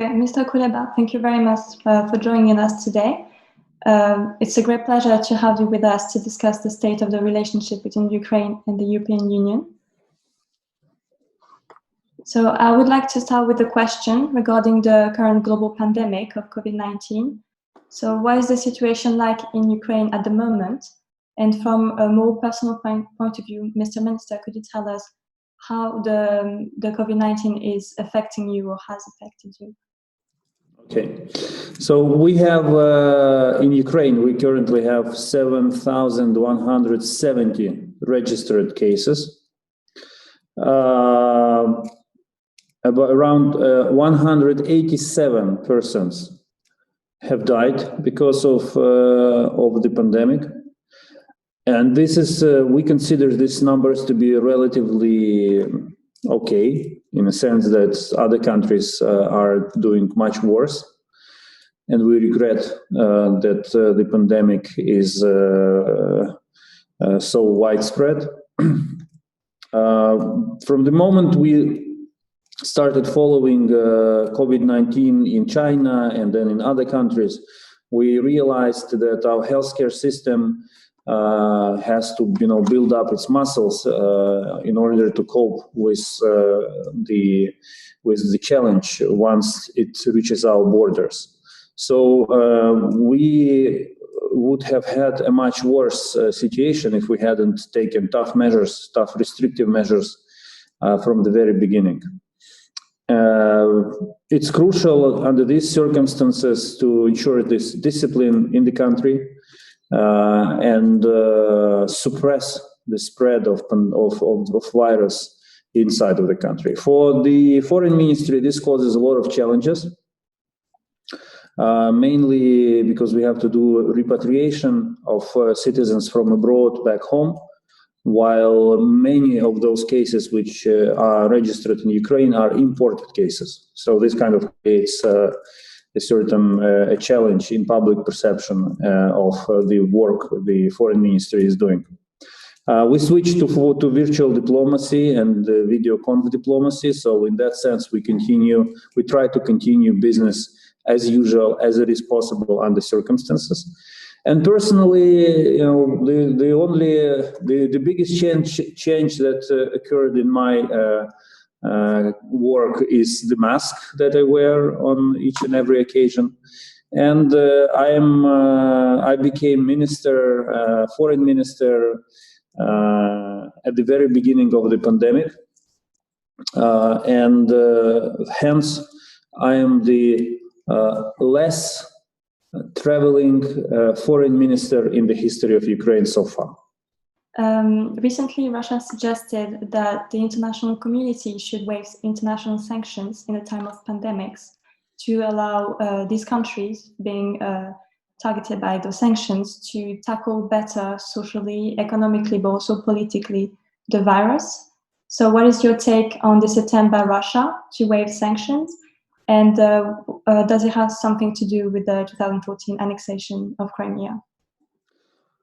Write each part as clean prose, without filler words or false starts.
Okay, Mr. Kuleba, thank you very much for joining us today. It's a great pleasure to have you with us to discuss the state of the relationship between Ukraine and the European Union. So I would like to start with a question regarding the current global pandemic of COVID-19. So what is the situation like in Ukraine at the moment? And from a more personal point of view, Mr. Minister, could you tell us how the COVID-19 is affecting you or has affected you? Okay, so we have in Ukraine, we currently have 7,170 registered cases. About around 187 persons have died because of the pandemic. And this is, we consider these numbers to be relatively okay, in a sense that other countries are doing much worse. And we regret that the pandemic is so widespread. From the moment we started following COVID-19 in China and then in other countries, we realized that our healthcare system has to, build up its muscles in order to cope with the challenge once it reaches our borders. So we would have had a much worse situation if we hadn't taken tough restrictive measures from the very beginning. It's crucial under these circumstances to ensure this discipline in the country and suppress the spread of virus inside of the country. For the foreign ministry, this causes a lot of challenges, mainly because we have to do repatriation of citizens from abroad back home, while many of those cases which are registered in Ukraine are imported cases. So this kind of creates a certain challenge in public perception of the work the foreign ministry is doing. We switched to virtual diplomacy and video conf diplomacy. So in that sense, we try to continue business as usual as it is possible under circumstances. And personally, the biggest change that occurred in my work is the mask that I wear on each and every occasion. And I became foreign minister at the very beginning of the pandemic, and hence I am the less traveling foreign minister in the history of Ukraine so far. Recently, Russia suggested that the international community should waive international sanctions in a time of pandemics to allow these countries being targeted by those sanctions to tackle better socially, economically, but also politically the virus. So what is your take on this attempt by Russia to waive sanctions? And does it have something to do with the 2014 annexation of Crimea?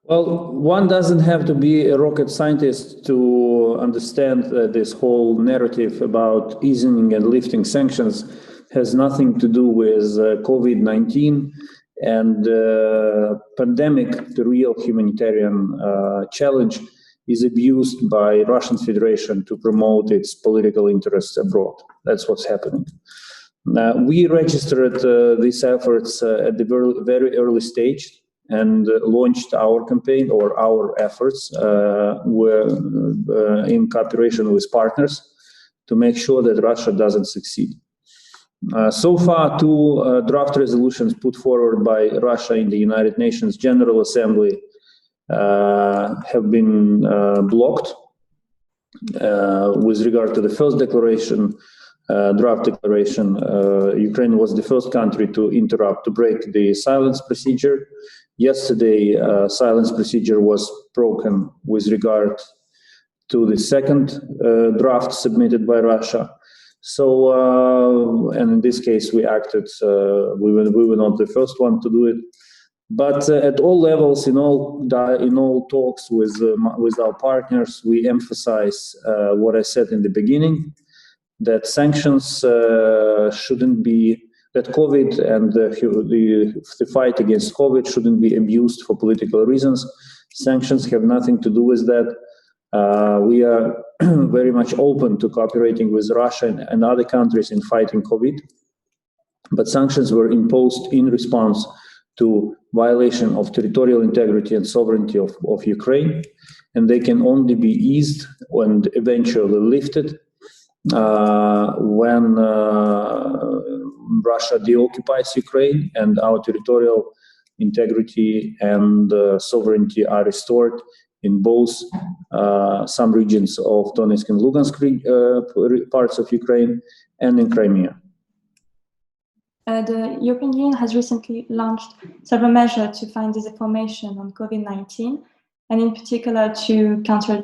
Well, one doesn't have to be a rocket scientist to understand that this whole narrative about easing and lifting sanctions has nothing to do with COVID-19 and pandemic. The real humanitarian challenge is abused by Russian Federation to promote its political interests abroad. That's what's happening. We registered these efforts at the very early stage and launched our campaign or our efforts in cooperation with partners to make sure that Russia doesn't succeed. So far, two draft resolutions put forward by Russia in the United Nations General Assembly have been blocked. With regard to the first declaration, draft declaration, Ukraine was the first country to break the silence procedure. Yesterday, silence procedure was broken with regard to the second draft submitted by Russia. So, and in this case, we acted. We were not the first one to do it. But at all levels, in all talks with our partners, we emphasize what I said in the beginning, that sanctions that COVID and the fight against COVID shouldn't be abused for political reasons. Sanctions have nothing to do with that. We are very much open to cooperating with Russia and other countries in fighting COVID, but sanctions were imposed in response to violation of territorial integrity and sovereignty of Ukraine, and they can only be eased and eventually lifted when Russia deoccupies Ukraine and our territorial integrity and sovereignty are restored in both some regions of Donetsk and Lugansk parts of Ukraine and in Crimea. The European Union has recently launched several measures to find disinformation on COVID-19, and in particular to counter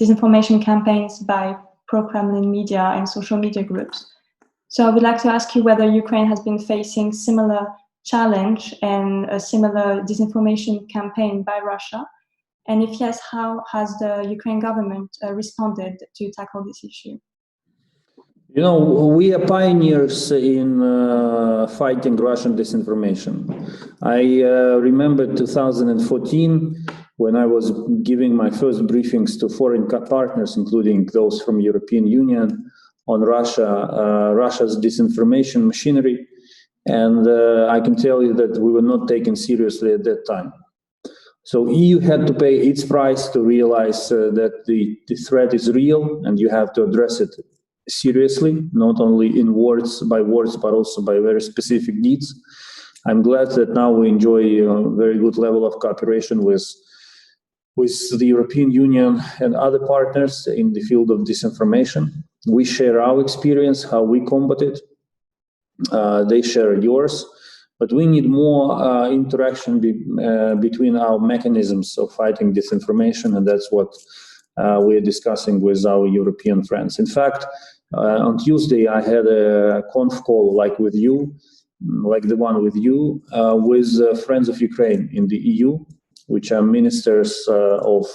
disinformation campaigns by pro-Kremlin media and social media groups. So I would like to ask you whether Ukraine has been facing similar challenge and a similar disinformation campaign by Russia, and if yes, how has the Ukraine government responded to tackle this issue? You know, we are pioneers in fighting Russian disinformation. I remember 2014 when I was giving my first briefings to foreign partners, including those from European Union, on Russia's disinformation machinery. And I can tell you that we were not taken seriously at that time. So EU had to pay its price to realize that the threat is real and you have to address it seriously, not only in words, but also by very specific deeds. I'm glad that now we enjoy a very good level of cooperation with the European Union and other partners in the field of disinformation. We share our experience, how we combat it. They share yours, but we need more interaction between our mechanisms of fighting disinformation, and that's what we're discussing with our European friends. In fact, on Tuesday, I had a conf call like with you, like the one with you, with Friends of Ukraine in the EU, which are ministers of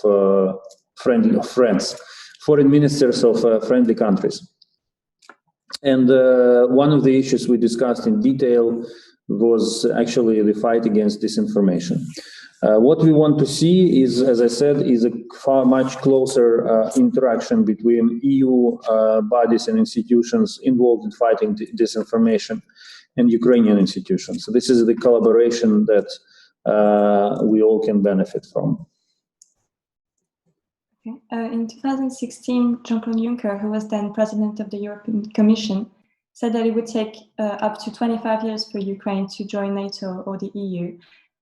foreign ministers of friendly countries. And one of the issues we discussed in detail was actually the fight against disinformation. What we want to see is, as I said, is a much closer interaction between EU bodies and institutions involved in fighting disinformation and Ukrainian institutions. So this is the collaboration that we all can benefit from. Okay. In 2016, Jean-Claude Juncker, who was then president of the European Commission, said that it would take up to 25 years for Ukraine to join NATO or the EU.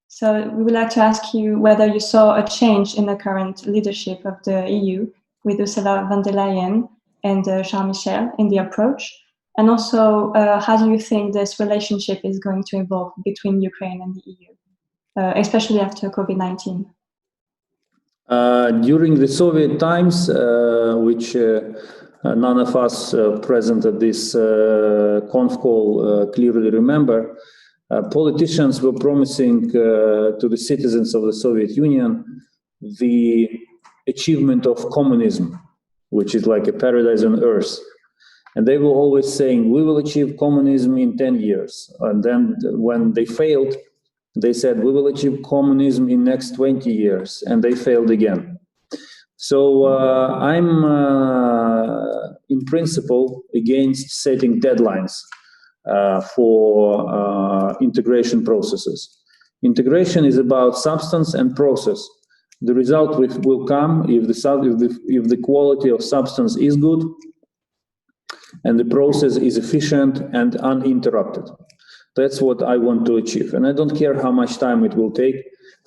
So we would like to ask you whether you saw a change in the current leadership of the EU with Ursula von der Leyen and Charles Michel in the approach, and also how do you think this relationship is going to evolve between Ukraine and the EU, especially after COVID-19? During the Soviet times, which none of us present at this conf call clearly remember, politicians were promising to the citizens of the Soviet Union the achievement of communism, which is like a paradise on earth. And they were always saying, we will achieve communism in 10 years. And then when they failed, they said, we will achieve communism in next 20 years. And they failed again. So I'm, in principle, against setting deadlines for integration processes. Integration is about substance and process. The result will come if the quality of substance is good and the process is efficient and uninterrupted. That's what I want to achieve. And I don't care how much time it will take,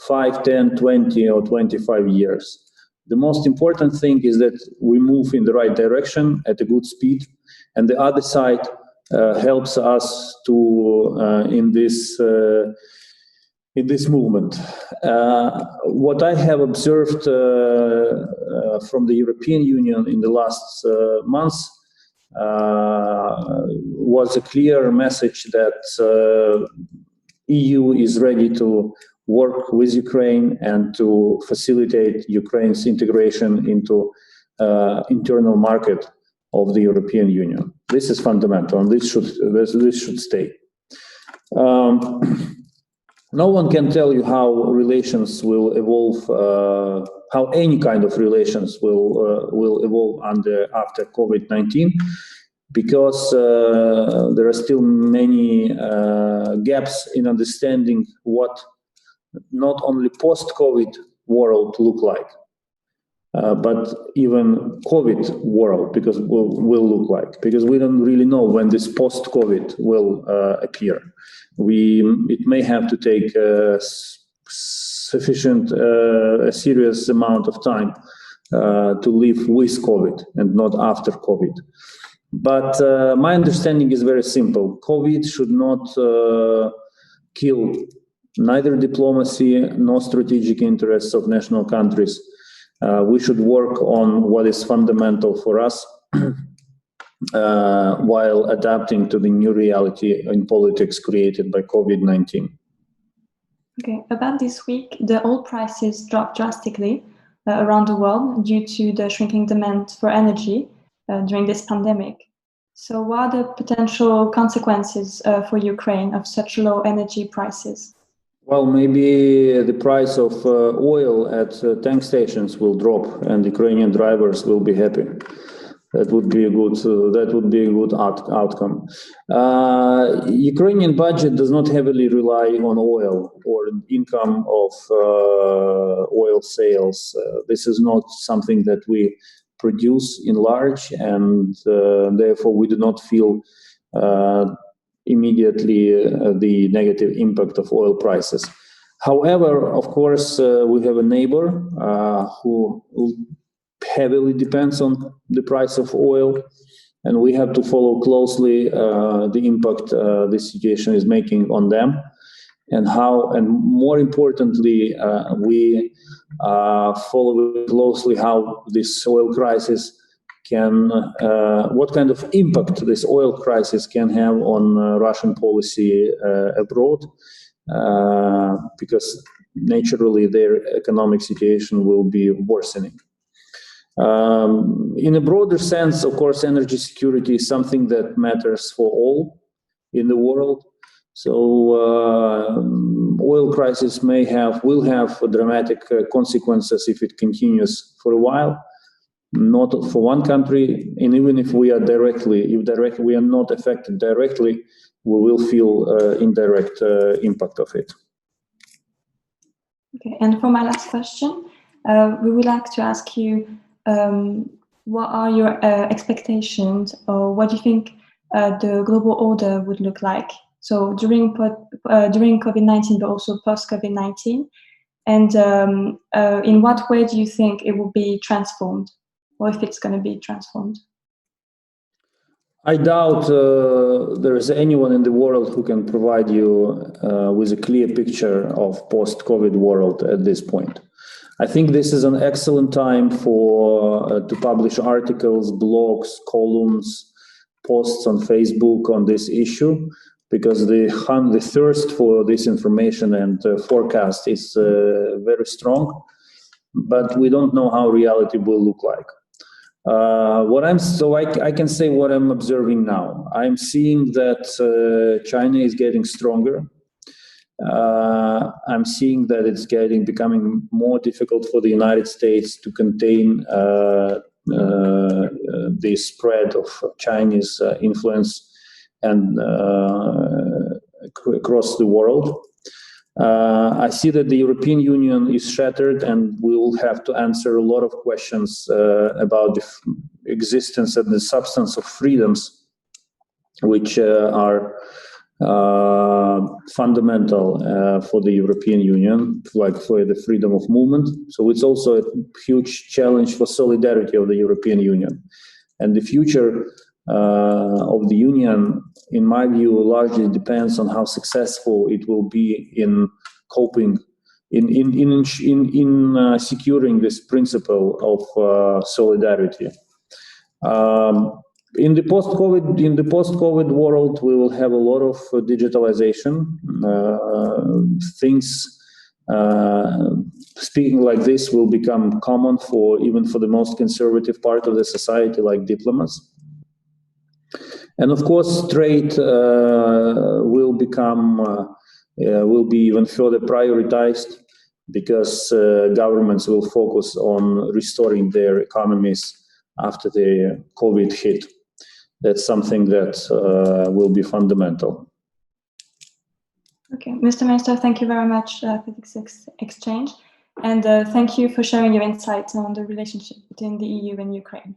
5, 10, 20, or 25 years. The most important thing is that we move in the right direction at a good speed, and the other side helps us to in this movement. What I have observed from the European Union in the last months was a clear message that EU is ready to work with Ukraine and to facilitate Ukraine's integration into internal market of the European Union. This is fundamental, and this should stay. No one can tell you how relations will evolve, how any kind of relations will evolve after COVID-19, because there are still many gaps in understanding what not only post-COVID world look like, but even COVID world will look like, because we don't really know when this post-COVID will appear. It may have to take a serious amount of time to live with COVID and not after COVID. But my understanding is very simple. COVID should not kill neither diplomacy nor strategic interests of national countries. We should work on what is fundamental for us while adapting to the new reality in politics created by COVID-19. Okay, about this week, the oil prices dropped drastically around the world due to the shrinking demand for energy during this pandemic. So what are the potential consequences for Ukraine of such low energy prices? Well, maybe the price of oil at tank stations will drop, and Ukrainian drivers will be happy. That would be a good outcome. Ukrainian budget does not heavily rely on oil or income of oil sales. This is not something that we produce in large, and therefore we do not feel immediately the negative impact of oil prices. However, of course, we have a neighbor who heavily depends on the price of oil, and we have to follow closely the impact this situation is making on them, and more importantly, we follow closely how this oil crisis what kind of impact this oil crisis can have on Russian policy abroad, because naturally their economic situation will be worsening. In a broader sense, of course, energy security is something that matters for all in the world. So oil crisis will have dramatic consequences if it continues for a while. Not for one country, and even if we are we are not affected directly, we will feel indirect impact of it. Okay, and for my last question, we would like to ask you, what are your expectations, or what do you think the global order would look like? So during COVID-19, but also post-COVID-19, and in what way do you think it will be transformed, or if it's going to be transformed? I doubt there is anyone in the world who can provide you with a clear picture of post-COVID world at this point. I think this is an excellent time to publish articles, blogs, columns, posts on Facebook on this issue, because the thirst for this information and forecast is very strong, but we don't know how reality will look like. I can say what I'm observing now. I'm seeing that China is getting stronger. I'm seeing that it's becoming more difficult for the United States to contain the spread of Chinese influence and across the world. I see that the European Union is shattered, and we will have to answer a lot of questions about the existence and the substance of freedoms, which are fundamental for the European Union, like for the freedom of movement. So it's also a huge challenge for solidarity of the European Union. And the future of the Union, in my view, largely depends on how successful it will be in coping, in securing this principle of solidarity. In the post-COVID world, we will have a lot of digitalization. Things speaking like this will become common even for the most conservative part of the society, like diplomats. And of course, trade will be even further prioritized, because governments will focus on restoring their economies after the COVID hit. That's something that will be fundamental. Okay, Mr. Minister, thank you very much for this exchange, and thank you for sharing your insights on the relationship between the EU and Ukraine.